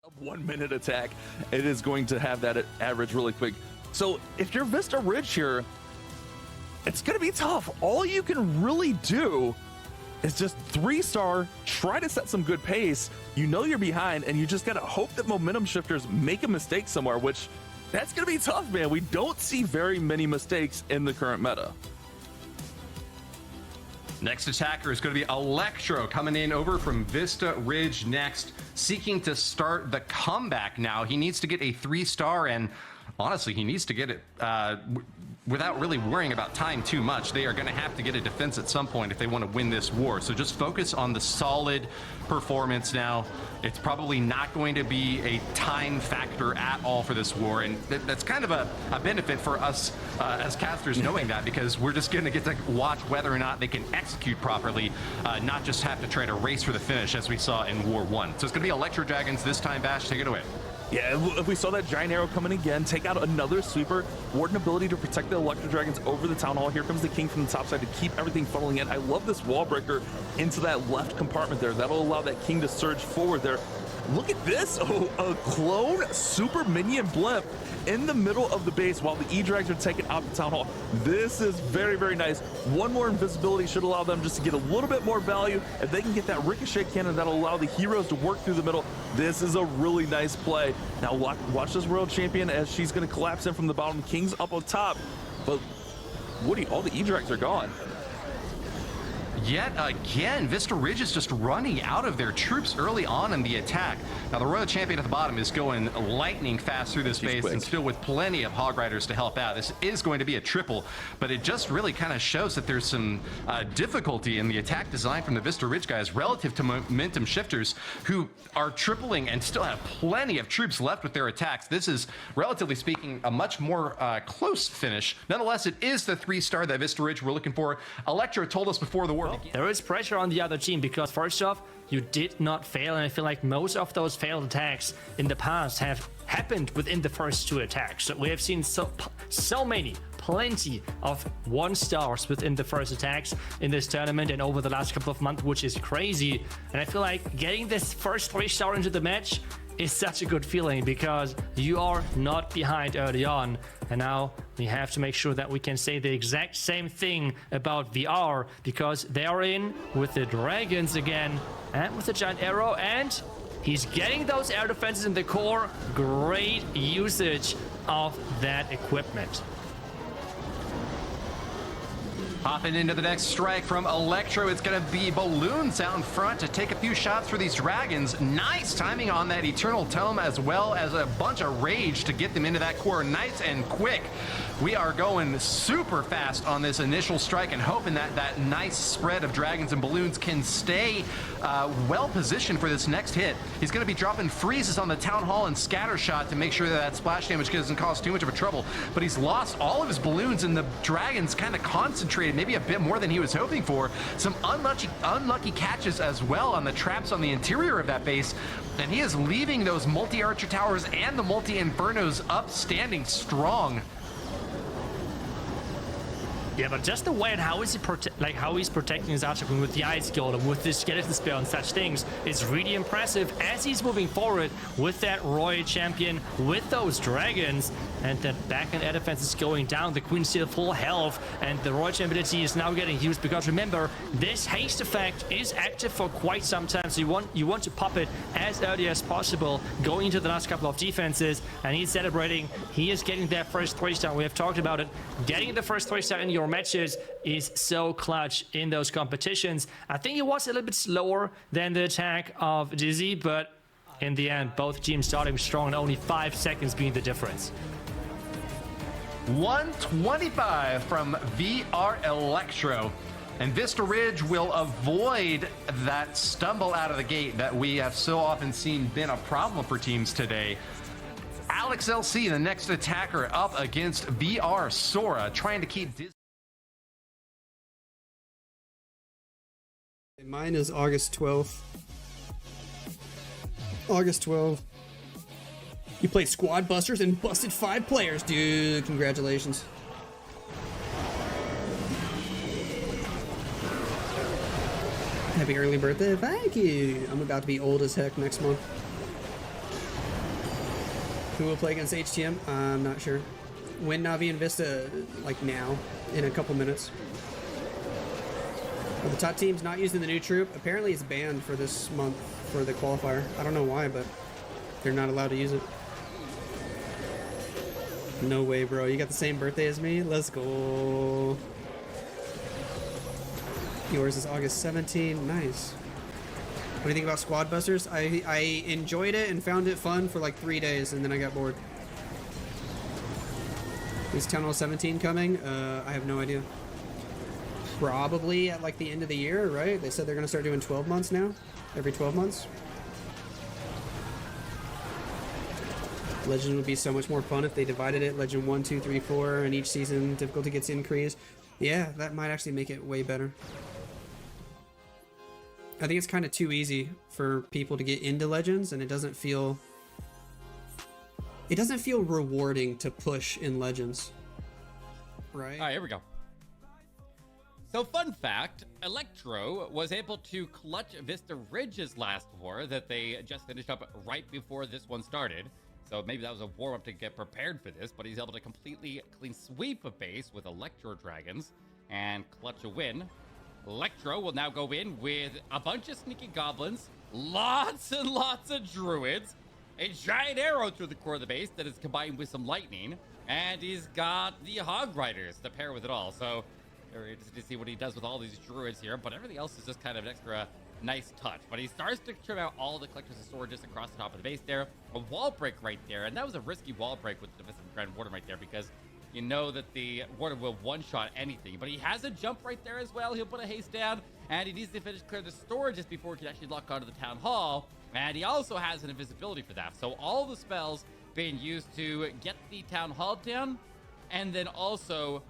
1 minute attack, it is going to have that average really quick. So if you're Vista Ridge here, it's going to be tough. All you can really do is just 3-star, try to set some good pace. You know you're behind, and you just got to hope that momentum shifters make a mistake somewhere, which that's going to be tough, man. We don't see very many mistakes in the current meta. Next attacker is going to be Elektro, coming in over from Vista Ridge next, seeking to start the comeback now. He needs to get a 3-star, and honestly, he needs to get it without really worrying about time too much. They are going to have to get a defense at some point if they want to win this war. So just focus on the solid performance now. It's probably not going to be a time factor at all for this war, and that's kind of a benefit for us as casters knowing that, because we're just going to get to watch whether or not they can execute properly, not just have to try to race for the finish as we saw in War 1. So it's going to be Elektro Dragons this time. Bash, take it away. Yeah, if we saw that giant arrow coming again, take out another sweeper, Warden ability to protect the Elektro Dragons over the Town Hall. Here comes the King from the top side to keep everything funneling in. I love this wall breaker into that left compartment there. That'll allow that King to surge forward there. Look at this, a clone super minion blimp in the middle of the base while the E-Drags are taking out the Town Hall. This is very, very nice. One more invisibility should allow them just to get a little bit more value. If they can get that ricochet cannon, that'll allow the heroes to work through the middle. This is a really nice play. Now watch this world champion as she's gonna collapse in from the bottom. King's up on top, but Woody, all the E-Drags are gone. Yet again, Vista Ridge is just running out of their troops early on in the attack. Now the Royal Champion at the bottom is going lightning fast through this base and still with plenty of Hog Riders to help out. This is going to be a triple, but it just really kind of shows that there's some difficulty in the attack design from the Vista Ridge guys relative to momentum shifters, who are tripling and still have plenty of troops left with their attacks. This is, relatively speaking, a much more close finish. Nonetheless, it is the 3-star that Vista Ridge were looking for. Elektro told us before the war began. There is pressure on the other team because, first off, you did not fail, and I feel like most of those failed attacks in the past have happened within the first 2 attacks. So we have seen plenty of 1-stars within the first attacks in this tournament and over the last couple of months, which is crazy. And I feel like getting this first 3-star into the match is such a good feeling because you are not behind early on. And now we have to make sure that we can say the exact same thing about VR, because they are in with the dragons again and with the giant arrow, and he's getting those air defenses in the core. Great usage of that equipment. Hopping into the next strike from Elektro, it's going to be Balloons out in front to take a few shots for these dragons. Nice timing on that Eternal Tome, as well as a bunch of rage to get them into that core nice and quick. We are going super fast on this initial strike and hoping that that nice spread of dragons and balloons can stay well positioned for this next hit. He's going to be dropping freezes on the Town Hall and scatter shot to make sure that that splash damage doesn't cause too much of a trouble, but he's lost all of his balloons, and the dragons kind of concentrated maybe a bit more than he was hoping for. Some unlucky catches as well on the traps on the interior of that base, and he is leaving those multi-archer towers and the multi-infernos up standing strong. Yeah, but just the way and how is he how he's protecting his archer queen with the ice golem, with the skeleton spell and such things is really impressive as he's moving forward with that royal champion, with those dragons, and that backhand air defense is going down. The queen's still full health, and the royal champion ability is now getting used because remember, this haste effect is active for quite some time, so you want to pop it as early as possible going into the last couple of defenses, and he's celebrating. He is getting that first 3-star. We have talked about it. Getting the first 3-star in your matches is so clutch in those competitions. I think it was a little bit slower than the attack of Dizzy, but in the end, both teams starting strong and only 5 seconds being the difference. 125 from VR Elektro. And Vista Ridge will avoid that stumble out of the gate that we have so often seen been a problem for teams today. Alex LC, the next attacker, up against VR Sora, trying to keep Disney. Mine is August 12th. August 12th. You played Squad Busters and busted 5 players, dude. Congratulations. Happy early birthday. Thank you. I'm about to be old as heck next month. Who will play against HTM? I'm not sure. Win Navi and Vista, like now, in a couple minutes. Are the top teams not using the new troop? Apparently it's banned for this month for the qualifier. I don't know why, but they're not allowed to use it. No way, bro. You got the same birthday as me? Let's go. Yours is August 17. Nice. What do you think about Squad Busters? I enjoyed it and found it fun for like 3 days, and then I got bored. Is Town Hall 17 coming? I have no idea. Probably at like the end of the year, right? They said they're going to start doing 12 months now. Every 12 months. Legend would be so much more fun if they divided it. Legend 1, 2, 3, 4, and each season difficulty gets increased. Yeah, that might actually make it way better. I think it's kind of too easy for people to get into Legends, and it doesn't feel rewarding to push in Legends. Right? All right, here we go. So fun fact, Elektro was able to clutch Vista Ridge's last war that they just finished up right before this one started. So maybe that was a warm-up to get prepared for this, but he's able to completely clean sweep a base with Elektro Dragons and clutch a win. Elektro will now go in with a bunch of sneaky goblins, lots and lots of druids, a giant arrow through the core of the base that is combined with some lightning, and he's got the Hog Riders to pair with it all. So very interested to see what he does with all these druids here, but everything else is just kind of an extra nice touch. But he starts to trim out all the collectors of sword just across the top of the base there. A wall break right there, and that was a risky wall break with the defensive Grand Warden right there, because you know that the Warden will one-shot anything. But he has a jump right there as well. He'll put a haste down, and he needs to finish clear the storage just before he can actually lock onto the Town Hall. And he also has an invisibility for that. So all the spells being used to get the Town Hall down, and then also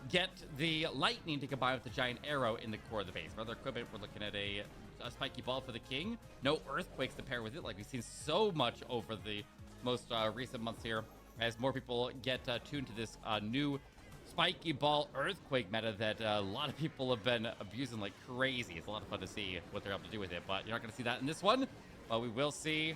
get the lightning to combine with the giant arrow in the core of the base. For other equipment, we're looking at a spiky ball for the king. No earthquakes to pair with it, like we've seen so much over the most recent months here, as more people get tuned to this new spiky ball earthquake meta that a lot of people have been abusing like crazy. It's a lot of fun to see what they're able to do with it, but you're not going to see that in this one. But we will see.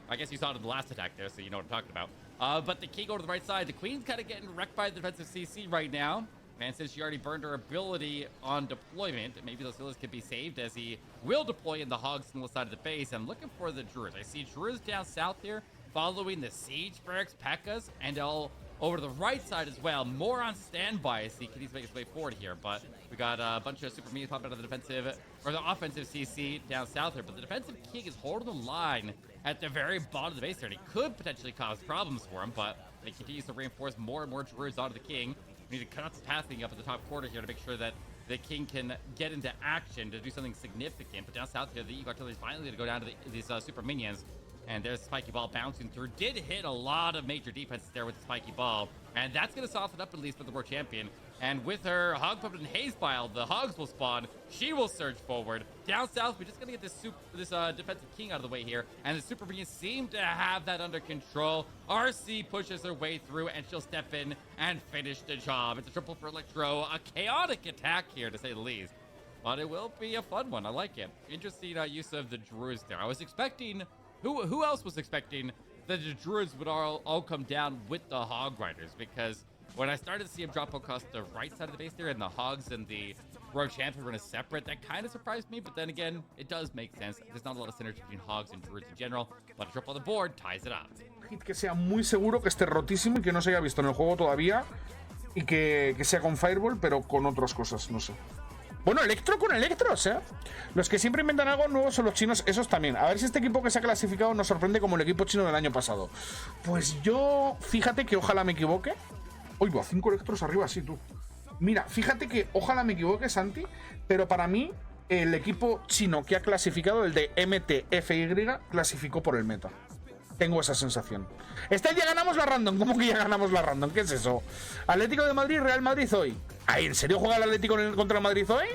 I guess you saw it in the last attack there, so you know what I'm talking about. But the king over to the right side. The queen's kind of getting wrecked by the defensive CC right now. And since she already burned her ability on deployment, maybe those villas could be saved, as he will deploy in the hogs on the side of the base. I'm looking for the druids. I see druids down south here, following the siege barracks, P.E.K.K.A.s, and all over to the right side as well. More on standby as he needs to make his way forward here. But we got a bunch of super minions popping out of the defensive, or the offensive CC down south here. But the defensive king is holding the line at the very bottom of the base there, and it could potentially cause problems for him. But he continues to reinforce more and more druids onto the king. We need to cut out the pathing up at the top quarter here to make sure that the king can get into action to do something significant. But down south here, the Eagle Artillery is finally going to go down to these super minions. And there's Spiky Ball bouncing through. Did hit a lot of major defenses there with the Spiky Ball. And that's going to soften up at least for the World Champion. And with her Hog Puppet and Haze Pile, the Hogs will spawn. She will surge forward. Down south, we're just going to get this defensive king out of the way here. And the Super Minions seem to have that under control. RC pushes her way through, and she'll step in and finish the job. It's a triple for Elektro. A chaotic attack here, to say the least. But it will be a fun one. I like it. Interesting use of the Druids there. I was expecting... Who else was expecting that the druids would all come down with the Hog Riders? Because when I started to see him drop across the right side of the base there, and the Hogs and the Rogue Champion run as separate, that kind of surprised me. But then again, it does make sense. There's not a lot of synergy between Hogs and druids in general, but a triple on the board ties it up. Que sea muy seguro, que esté rotísimo y que no se haya visto en el juego todavía, y que sea con Fireball, pero con otras cosas, no sé. Bueno, Elektro con Elektro, o sea, los que siempre inventan algo nuevo son los chinos, esos también. A ver si este equipo que se ha clasificado nos sorprende como el equipo chino del año pasado. Pues yo, fíjate que ojalá me equivoque. Uy, va, 5 Elektros arriba, sí, tú. Mira, fíjate que ojalá me equivoque, Santi, pero para mí el equipo chino que ha clasificado, el de MTFY, clasificó por el meta. Tengo esa sensación. Ya ganamos la random. ¿Cómo que ya ganamos la random? ¿Qué es eso? Atlético de Madrid, Real Madrid hoy. Ay, ¿en serio juega el Atlético contra el Madrid hoy?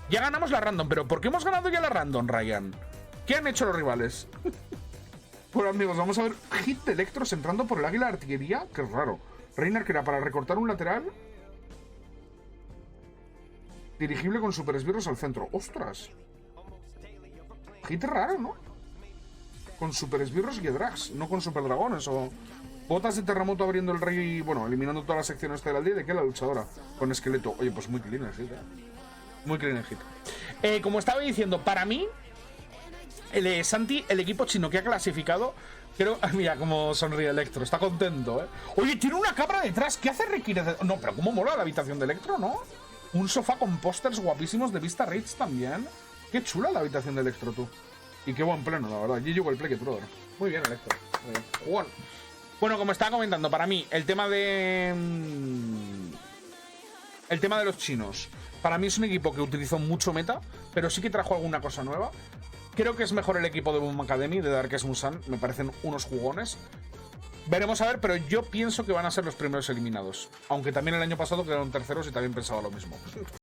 Ya ganamos la random. ¿Pero por qué hemos ganado ya la random, Ryan? ¿Qué han hecho los rivales? Bueno, amigos, vamos a ver. Hit de Elektros entrando por el águila de artillería. Qué raro. Reiner, que era para recortar un lateral. Dirigible con super esbirros al centro. ¡Ostras! Hit raro, ¿no? Con super esbirros y drags, no con super dragones o Botas de terremoto abriendo el rey, bueno, eliminando todas las secciones de la aldea. ¿De qué la luchadora? Con esqueleto. Oye, pues muy clean el hit, muy clean el hit. Como estaba diciendo, para mí, Santi, el equipo chino que ha clasificado, creo... Mira cómo sonríe Elektro, está contento, Oye, tiene una cabra detrás. ¿Qué hace requiere? No, pero cómo mola la habitación de Elektro, ¿no? Un sofá con pósters guapísimos de Vista Ridge también. Qué chula la habitación de Elektro, tú. Y qué buen pleno, la verdad. Allí llegó el play, brother. Muy bien, Elektro. Muy bien. Bueno, como estaba comentando, para mí, el tema de los chinos. Para mí es un equipo que utilizó mucho meta, pero sí que trajo alguna cosa nueva. Creo que es mejor el equipo de Boom Academy, de Darkest Musan. Me parecen unos jugones. Veremos a ver, pero yo pienso que van a ser los primeros eliminados. Aunque también el año pasado quedaron terceros y también pensaba lo mismo.